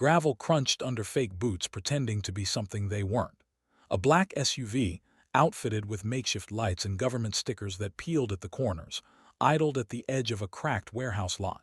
Gravel crunched under fake boots pretending to be something they weren't. A black SUV, outfitted with makeshift lights and government stickers that peeled at the corners, idled at the edge of a cracked warehouse lot.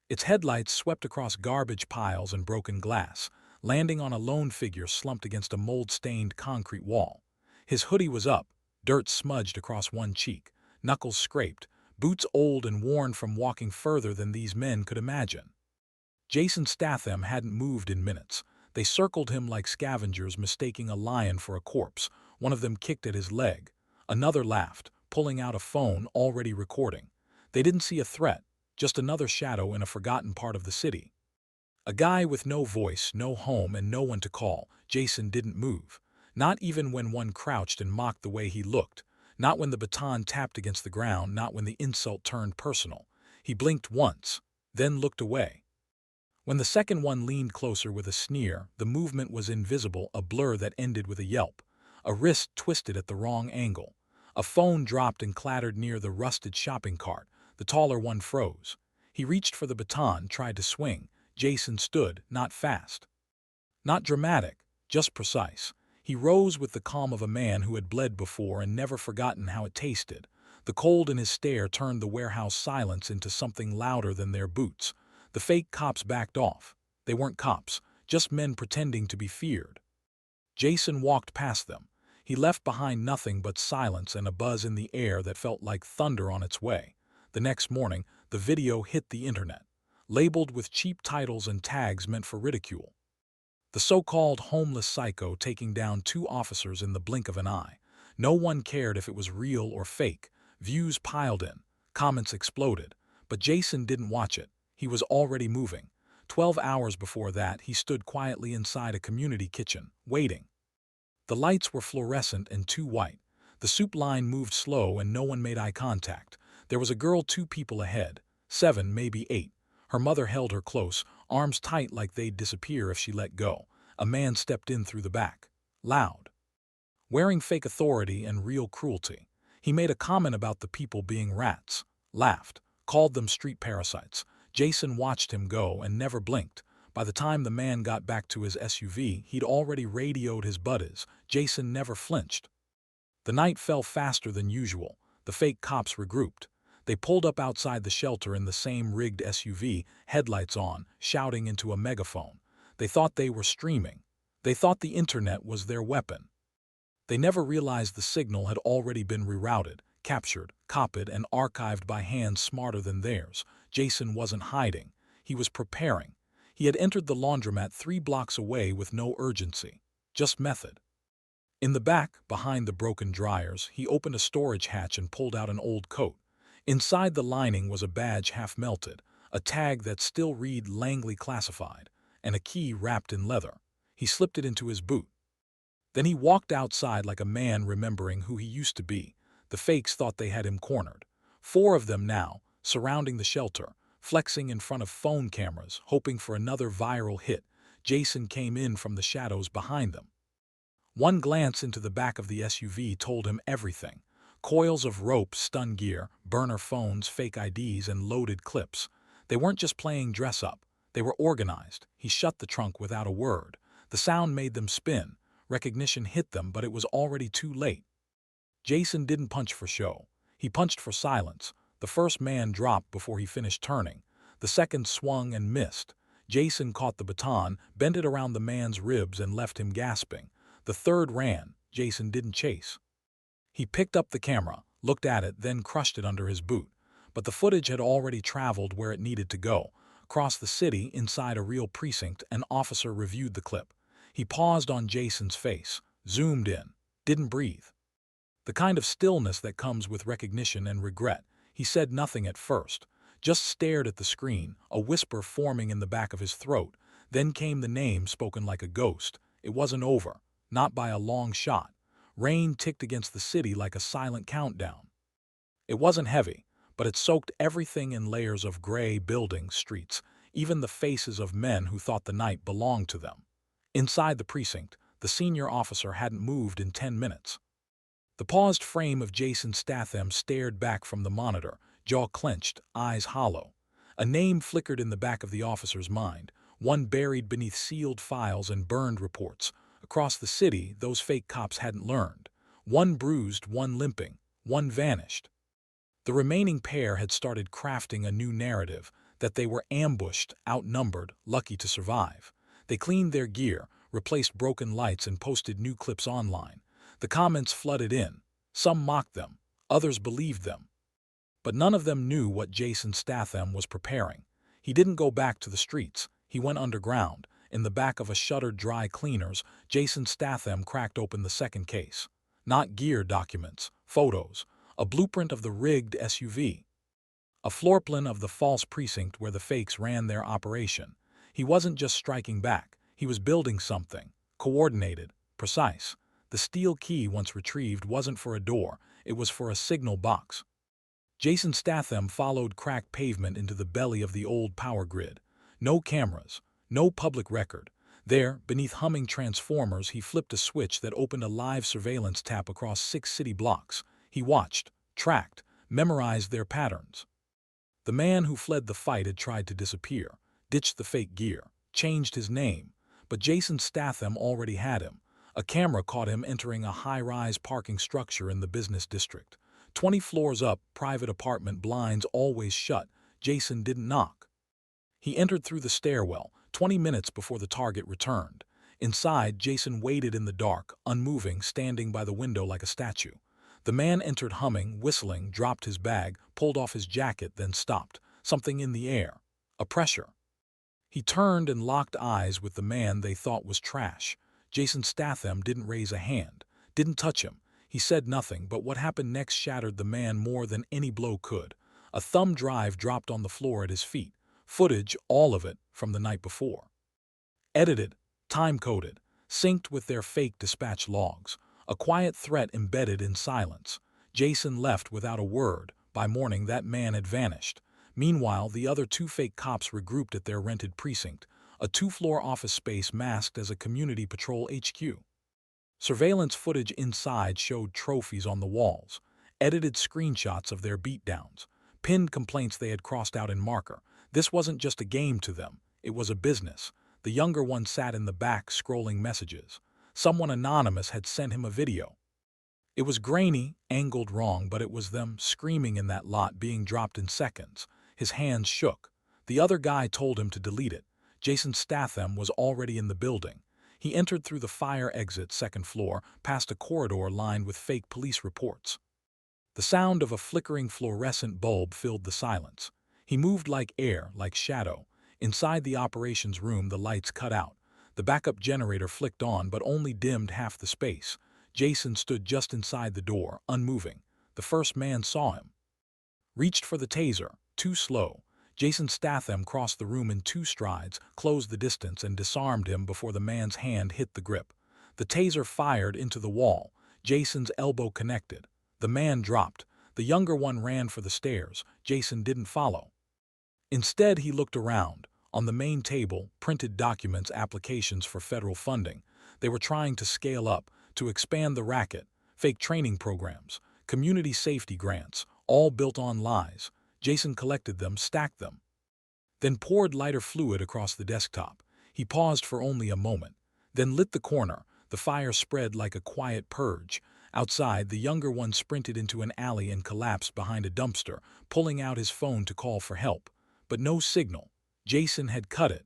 Its headlights swept across garbage piles and broken glass, landing on a lone figure slumped against a mold-stained concrete wall. His hoodie was up, dirt smudged across one cheek, knuckles scraped, boots old and worn from walking further than these men could imagine. Jason Statham hadn't moved in minutes. They circled him like scavengers mistaking a lion for a corpse. One of them kicked at his leg. Another laughed, pulling out a phone already recording. They didn't see a threat, just another shadow in a forgotten part of the city. A guy with no voice, no home, and no one to call. Jason didn't move. Not even when one crouched and mocked the way he looked. Not when the baton tapped against the ground, not when the insult turned personal. He blinked once, then looked away. When the second one leaned closer with a sneer, the movement was invisible, a blur that ended with a yelp. A wrist twisted at the wrong angle. A phone dropped and clattered near the rusted shopping cart. The taller one froze. He reached for the baton, tried to swing. Jason stood, not fast. Not dramatic, just precise. He rose with the calm of a man who had bled before and never forgotten how it tasted. The cold in his stare turned the warehouse silence into something louder than their boots. The fake cops backed off. They weren't cops, just men pretending to be feared. Jason walked past them. He left behind nothing but silence and a buzz in the air that felt like thunder on its way. The next morning, the video hit the internet, labeled with cheap titles and tags meant for ridicule. The so-called homeless psycho taking down 2 officers in the blink of an eye. No one cared if it was real or fake. Views piled in. Comments exploded. But Jason didn't watch it. He was already moving. 12 hours before that, he stood quietly inside a community kitchen, waiting. The lights were fluorescent and too white. The soup line moved slow and no one made eye contact. There was a girl 2 people ahead, 7, maybe 8. Her mother held her close, arms tight like they'd disappear if she let go. A man stepped in through the back, loud, wearing fake authority and real cruelty. He made a comment about the people being rats, laughed, called them street parasites. Jason watched him go and never blinked. By the time the man got back to his SUV, he'd already radioed his buddies. Jason never flinched. The night fell faster than usual. The fake cops regrouped. They pulled up outside the shelter in the same rigged SUV, headlights on, shouting into a megaphone. They thought they were streaming. They thought the internet was their weapon. They never realized the signal had already been rerouted, captured, copied, and archived by hands smarter than theirs. Jason wasn't hiding. He was preparing. He had entered the laundromat 3 blocks away with no urgency, just method. In the back, behind the broken dryers, he opened a storage hatch and pulled out an old coat. Inside the lining was a badge half melted, a tag that still read Langley Classified, and a key wrapped in leather. He slipped it into his boot. Then he walked outside like a man remembering who he used to be. The fakes thought they had him cornered. 4 of them now, surrounding the shelter, flexing in front of phone cameras, hoping for another viral hit. Jason came in from the shadows behind them. One glance into the back of the SUV told him everything. Coils of rope, stun gear, burner phones, fake IDs, and loaded clips. They weren't just playing dress-up. They were organized. He shut the trunk without a word. The sound made them spin. Recognition hit them, but it was already too late. Jason didn't punch for show. He punched for silence. The first man dropped before he finished turning. The second swung and missed. Jason caught the baton, bent it around the man's ribs, and left him gasping. The third ran. Jason didn't chase. He picked up the camera, looked at it, then crushed it under his boot. But the footage had already traveled where it needed to go. Across the city, inside a real precinct, an officer reviewed the clip. He paused on Jason's face, zoomed in, didn't breathe. The kind of stillness that comes with recognition and regret. He said nothing at first, just stared at the screen, a whisper forming in the back of his throat. Then came the name spoken like a ghost. It wasn't over, not by a long shot. Rain ticked against the city like a silent countdown. It wasn't heavy, but it soaked everything in layers of gray buildings, streets, even the faces of men who thought the night belonged to them. Inside the precinct, the senior officer hadn't moved in 10 minutes. The paused frame of Jason Statham stared back from the monitor, jaw clenched, eyes hollow. A name flickered in the back of the officer's mind, one buried beneath sealed files and burned reports. Across the city, those fake cops hadn't learned. One bruised, one limping, one vanished. The remaining pair had started crafting a new narrative, that they were ambushed, outnumbered, lucky to survive. They cleaned their gear, replaced broken lights, and posted new clips online. The comments flooded in. Some mocked them, others believed them. But none of them knew what Jason Statham was preparing. He didn't go back to the streets. He went underground. In the back of a shuttered dry cleaners, Jason Statham cracked open the second case. Not gear documents, photos, a blueprint of the rigged SUV. A floorplan of the false precinct where the fakes ran their operation. He wasn't just striking back. He was building something. Coordinated, precise. The steel key, once retrieved, wasn't for a door. It was for a signal box. Jason Statham followed cracked pavement into the belly of the old power grid. No cameras, no public record. There, beneath humming transformers, he flipped a switch that opened a live surveillance tap across 6 city blocks. He watched, tracked, memorized their patterns. The man who fled the fight had tried to disappear, ditched the fake gear, changed his name. But Jason Statham already had him. A camera caught him entering a high-rise parking structure in the business district. 20 floors up, private apartment, blinds always shut. Jason didn't knock. He entered through the stairwell, 20 minutes before the target returned. Inside, Jason waited in the dark, unmoving, standing by the window like a statue. The man entered humming, whistling, dropped his bag, pulled off his jacket, then stopped. Something in the air. A pressure. He turned and locked eyes with the man they thought was trash. Jason Statham didn't raise a hand, didn't touch him. He said nothing, but what happened next shattered the man more than any blow could. A thumb drive dropped on the floor at his feet. Footage, all of it, from the night before. Edited, time-coded, synced with their fake dispatch logs. A quiet threat embedded in silence. Jason left without a word. By morning, that man had vanished. Meanwhile, the other 2 fake cops regrouped at their rented precinct, a 2-floor office space masked as a community patrol HQ. Surveillance footage inside showed trophies on the walls, edited screenshots of their beatdowns, pinned complaints they had crossed out in marker. This wasn't just a game to them, it was a business. The younger one sat in the back scrolling messages. Someone anonymous had sent him a video. It was grainy, angled wrong, but it was them screaming in that lot, being dropped in seconds. His hands shook. The other guy told him to delete it. Jason Statham was already in the building. He entered through the fire exit, 2nd floor, past a corridor lined with fake police reports. The sound of a flickering fluorescent bulb filled the silence. He moved like air, like shadow. Inside the operations room, the lights cut out. The backup generator flicked on, but only dimmed half the space. Jason stood just inside the door, unmoving. The first man saw him. Reached for the taser, too slow. Jason Statham crossed the room in 2 strides, closed the distance, and disarmed him before the man's hand hit the grip. The taser fired into the wall. Jason's elbow connected. The man dropped. The younger one ran for the stairs. Jason didn't follow. Instead, he looked around. On the main table, printed documents, applications for federal funding. They were trying to scale up, to expand the racket, fake training programs, community safety grants, all built on lies. Jason collected them, stacked them, then poured lighter fluid across the desktop. He paused for only a moment, then lit the corner. The fire spread like a quiet purge. Outside, the younger one sprinted into an alley and collapsed behind a dumpster, pulling out his phone to call for help. But no signal. Jason had cut it.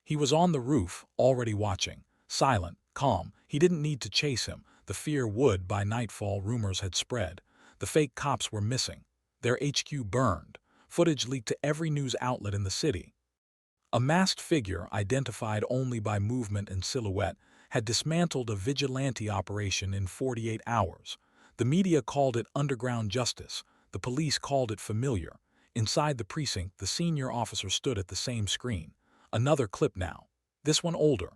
He was on the roof, already watching, silent, calm. He didn't need to chase him. The fear would. By nightfall, rumors had spread. The fake cops were missing. Their HQ burned. Footage leaked to every news outlet in the city. A masked figure, identified only by movement and silhouette, had dismantled a vigilante operation in 48 hours. The media called it underground justice. The police called it familiar. Inside the precinct, the senior officer stood at the same screen. Another clip now. This one older.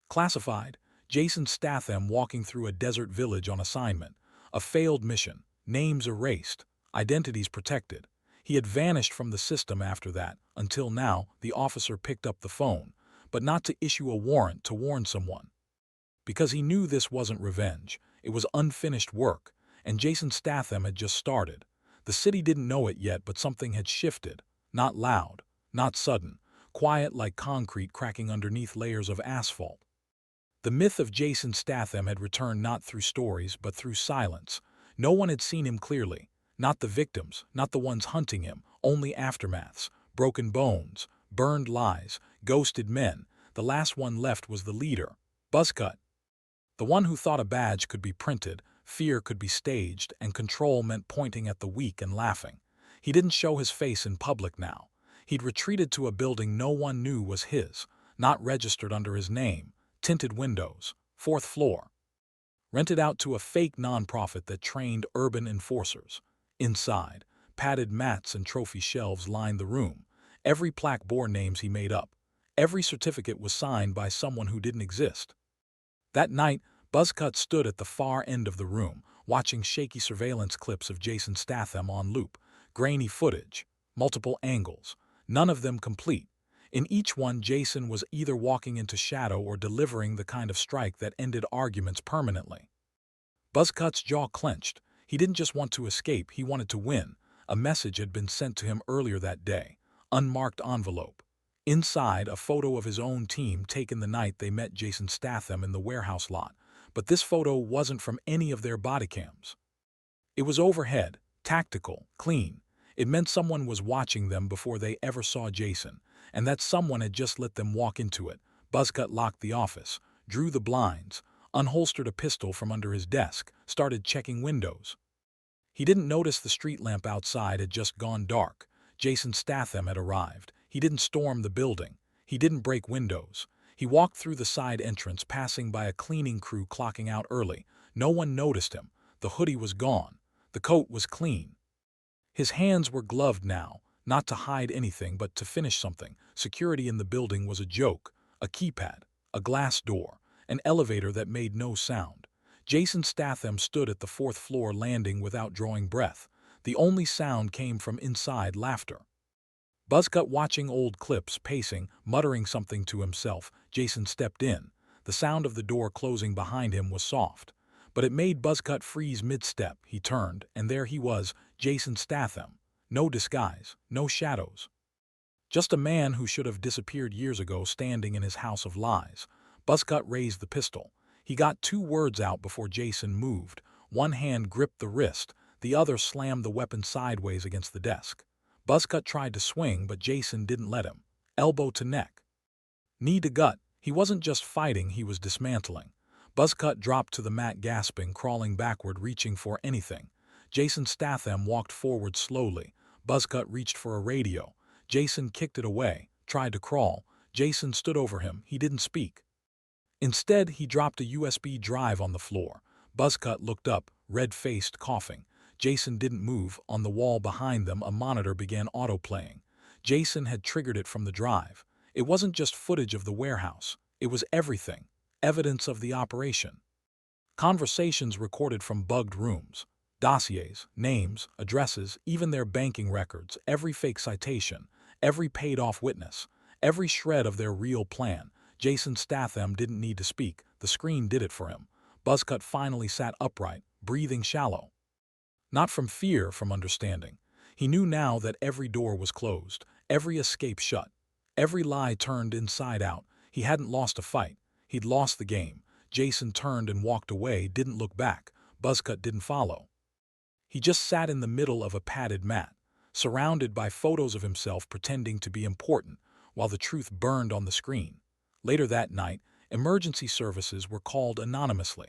Classified. Jason Statham walking through a desert village on assignment. A failed mission. Names erased. Identities protected. He had vanished from the system after that, until now. The officer picked up the phone, but not to issue a warrant, to warn someone. Because he knew this wasn't revenge. It was unfinished work, and Jason Statham had just started. The city didn't know it yet, but something had shifted. Not loud, not sudden, quiet like concrete cracking underneath layers of asphalt. The myth of Jason Statham had returned not through stories but through silence. No one had seen him clearly. Not the victims, not the ones hunting him, only aftermaths, broken bones, burned lies, ghosted men. The last one left was the leader, Buzzcut. The one who thought a badge could be printed, fear could be staged, and control meant pointing at the weak and laughing. He didn't show his face in public now. He'd retreated to a building no one knew was his, not registered under his name, tinted windows, fourth floor. Rented out to a fake nonprofit that trained urban enforcers. Inside, padded mats and trophy shelves lined the room. Every plaque bore names he made up. Every certificate was signed by someone who didn't exist. That night, Buzzcut stood at the far end of the room, watching shaky surveillance clips of Jason Statham on loop. Grainy footage, multiple angles, none of them complete. In each one, Jason was either walking into shadow or delivering the kind of strike that ended arguments permanently. Buzzcut's jaw clenched. He didn't just want to escape, he wanted to win. A message had been sent to him earlier that day. Unmarked envelope. Inside, a photo of his own team taken the night they met Jason Statham in the warehouse lot. But this photo wasn't from any of their body cams. It was overhead, tactical, clean. It meant someone was watching them before they ever saw Jason, and that someone had just let them walk into it. Buzzcut locked the office, drew the blinds, unholstered a pistol from under his desk, started checking windows. He didn't notice the street lamp outside had just gone dark. Jason Statham had arrived. He didn't storm the building. He didn't break windows. He walked through the side entrance, passing by a cleaning crew clocking out early. No one noticed him. The hoodie was gone. The coat was clean. His hands were gloved now, not to hide anything but to finish something. Security in the building was a joke. A keypad, a glass door, an elevator that made no sound. Jason Statham stood at the fourth floor landing without drawing breath. The only sound came from inside, laughter. Buzzcut watching old clips, pacing, muttering something to himself. Jason stepped in. The sound of the door closing behind him was soft. But it made Buzzcut freeze mid-step. He turned, and there he was, Jason Statham. No disguise, no shadows. Just a man who should have disappeared years ago standing in his house of lies. Buzzcut raised the pistol. He got 2 words out before Jason moved. One hand gripped the wrist, the other slammed the weapon sideways against the desk. Buzzcut tried to swing, but Jason didn't let him. Elbow to neck. Knee to gut. He wasn't just fighting, he was dismantling. Buzzcut dropped to the mat, gasping, crawling backward, reaching for anything. Jason Statham walked forward slowly. Buzzcut reached for a radio. Jason kicked it away, tried to crawl. Jason stood over him. He didn't speak. Instead, he dropped a USB drive on the floor. Buzzcut looked up, red-faced, coughing. Jason didn't move. On the wall behind them, a monitor began autoplaying. Jason had triggered it from the drive. It wasn't just footage of the warehouse. It was everything. Evidence of the operation. Conversations recorded from bugged rooms. Dossiers, names, addresses, even their banking records, every fake citation, every paid-off witness, every shred of their real plan. Jason Statham didn't need to speak. The screen did it for him. Buzzcut finally sat upright, breathing shallow. Not from fear, from understanding. He knew now that every door was closed, every escape shut, every lie turned inside out. He hadn't lost a fight. He'd lost the game. Jason turned and walked away, didn't look back. Buzzcut didn't follow. He just sat in the middle of a padded mat, surrounded by photos of himself pretending to be important, while the truth burned on the screen. Later that night, emergency services were called anonymously.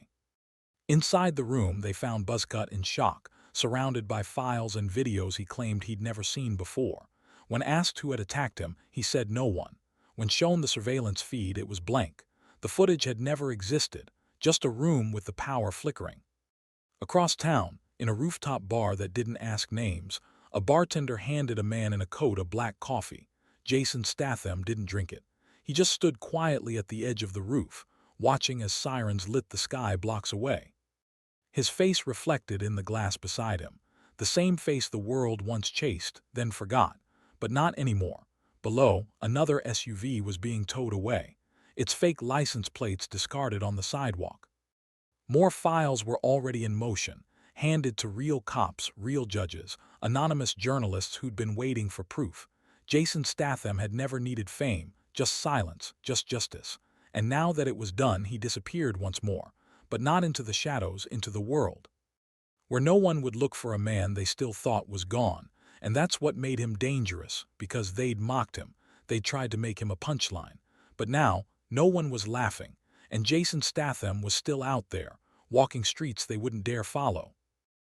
Inside the room, they found Buzzcut in shock, surrounded by files and videos he claimed he'd never seen before. When asked who had attacked him, he said no one. When shown the surveillance feed, it was blank. The footage had never existed, just a room with the power flickering. Across town, in a rooftop bar that didn't ask names, a bartender handed a man in a coat a black coffee. Jason Statham didn't drink it. He just stood quietly at the edge of the roof, watching as sirens lit the sky blocks away. His face reflected in the glass beside him, the same face the world once chased, then forgot, but not anymore. Below, another SUV was being towed away, its fake license plates discarded on the sidewalk. More files were already in motion, handed to real cops, real judges, anonymous journalists who'd been waiting for proof. Jason Statham had never needed fame, just silence, just justice. And now that it was done, he disappeared once more, but not into the shadows, into the world, where no one would look for a man they still thought was gone. And that's what made him dangerous, because they'd mocked him, they'd tried to make him a punchline. But now, no one was laughing, and Jason Statham was still out there, walking streets they wouldn't dare follow.